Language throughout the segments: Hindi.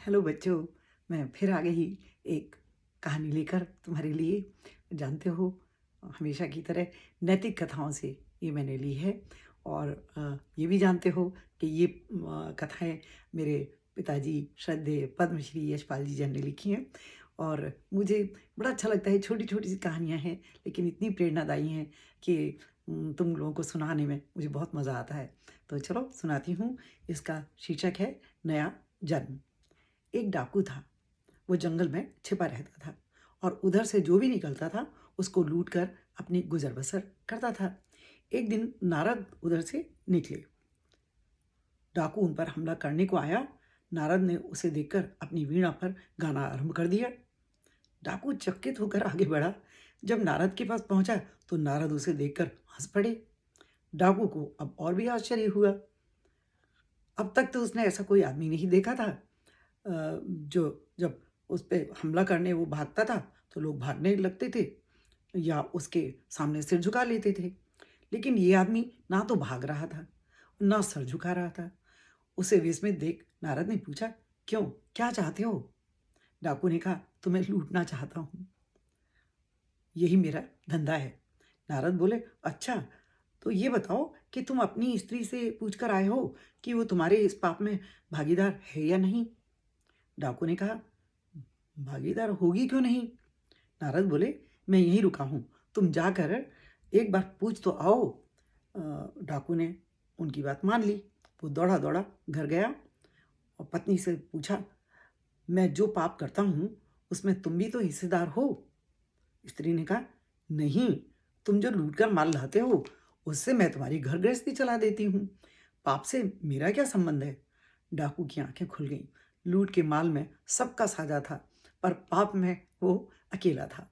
हेलो बच्चों, मैं फिर आ गई एक कहानी लेकर तुम्हारे लिए। जानते हो, हमेशा की तरह नैतिक कथाओं से ये मैंने ली है। और ये भी जानते हो कि ये कथाएँ मेरे पिताजी श्रद्धेय पद्मश्री यशपाल जी ने लिखी हैं। और मुझे बड़ा अच्छा लगता है, छोटी-छोटी सी कहानियाँ हैं, लेकिन इतनी प्रेरणादायी हैं कि तुम लोगों को सुनाने में मुझे बहुत मज़ा आता है। तो चलो सुनाती हूँ। इसका शीर्षक है नया जन्म। एक डाकू था। वो जंगल में छिपा रहता था और उधर से जो भी निकलता था उसको लूट कर अपनी गुजर बसर करता था। एक दिन नारद उधर से निकले। डाकू उन पर हमला करने को आया। नारद ने उसे देखकर अपनी वीणा पर गाना आरंभ कर दिया। डाकू चकित होकर आगे बढ़ा। जब नारद के पास पहुंचा तो नारद उसे देखकर हंस पड़े। डाकू को अब और भी आश्चर्य हुआ। अब तक तो उसने ऐसा कोई आदमी नहीं देखा था जो जब उस पे हमला करने वो भागता था तो लोग भागने लगते थे या उसके सामने सिर झुका लेते थे। लेकिन ये आदमी ना तो भाग रहा था, ना सर झुका रहा था। उसे विस्मित देख नारद ने पूछा, क्यों, क्या चाहते हो? डाकू ने कहा, तुम्हें लूटना चाहता हूँ, यही मेरा धंधा है। नारद बोले, अच्छा, तो ये बताओ कि तुम अपनी स्त्री से पूछकर आए हो कि वो तुम्हारे इस पाप में भागीदार है या नहीं? डाकू ने कहा, भागीदार होगी क्यों नहीं? नारद बोले, मैं यहीं रुका हूँ, तुम जाकर एक बार पूछ तो आओ। डाकू ने उनकी बात मान ली। वो दौड़ा दौड़ा घर गया और पत्नी से पूछा, मैं जो पाप करता हूँ उसमें तुम भी तो हिस्सेदार हो? स्त्री ने कहा, नहीं, तुम जो लूट कर माल लाते हो उससे मैं तुम्हारी घर गृहस्थी चला देती हूँ, पाप से मेरा क्या संबंध है? डाकू की आंखें खुल गईं। लूट के माल में सबका साझा था, पर पाप में वो अकेला था।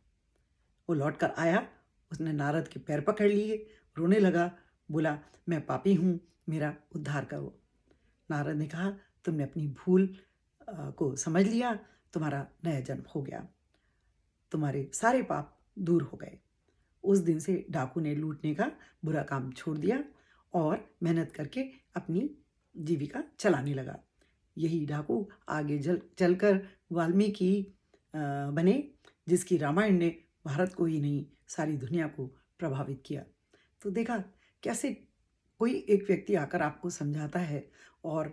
वो लौट कर आया। उसने नारद के पैर पकड़ लिए, रोने लगा, बोला, मैं पापी हूँ, मेरा उद्धार करो। नारद ने कहा, तुमने अपनी भूल को समझ लिया, तुम्हारा नया जन्म हो गया, तुम्हारे सारे पाप दूर हो गए। उस दिन से डाकू ने लूटने का बुरा काम छोड़ दिया और मेहनत करके अपनी जीविका चलाने लगा। यही डाकू आगे चलकर वाल्मीकि बने, जिसकी रामायण ने भारत को ही नहीं सारी दुनिया को प्रभावित किया। तो देखा कैसे कोई एक व्यक्ति आकर आपको समझाता है, और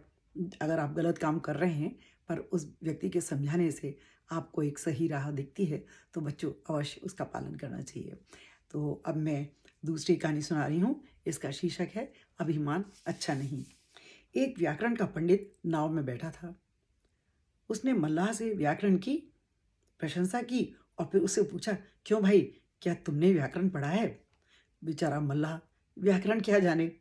अगर आप गलत काम कर रहे हैं पर उस व्यक्ति के समझाने से आपको एक सही राह दिखती है, तो बच्चों अवश्य उसका पालन करना चाहिए। तो अब मैं दूसरी कहानी सुना रही हूँ। इसका शीर्षक है अभिमान अच्छा नहीं। एक व्याकरण का पंडित नाव में बैठा था। उसने मल्लाह से व्याकरण की प्रशंसा की और फिर उससे पूछा, क्यों भाई, क्या तुमने व्याकरण पढ़ा है? बेचारा मल्लाह व्याकरण क्या जाने,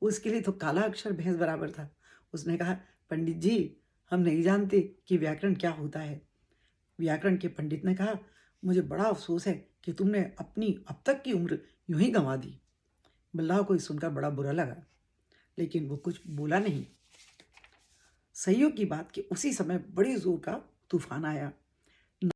उसके लिए तो काला अक्षर भैंस बराबर था। उसने कहा, पंडित जी, हम नहीं जानते कि व्याकरण क्या होता है। व्याकरण के पंडित ने कहा, मुझे बड़ा अफसोस है कि तुमने अपनी अब तक की उम्र यूं ही गंवा दी। मल्लाह को ये सुनकर बड़ा बुरा लगा, लेकिन वो कुछ बोला नहीं। संयोग की बात कि उसी समय बड़े जोर का तूफान आया।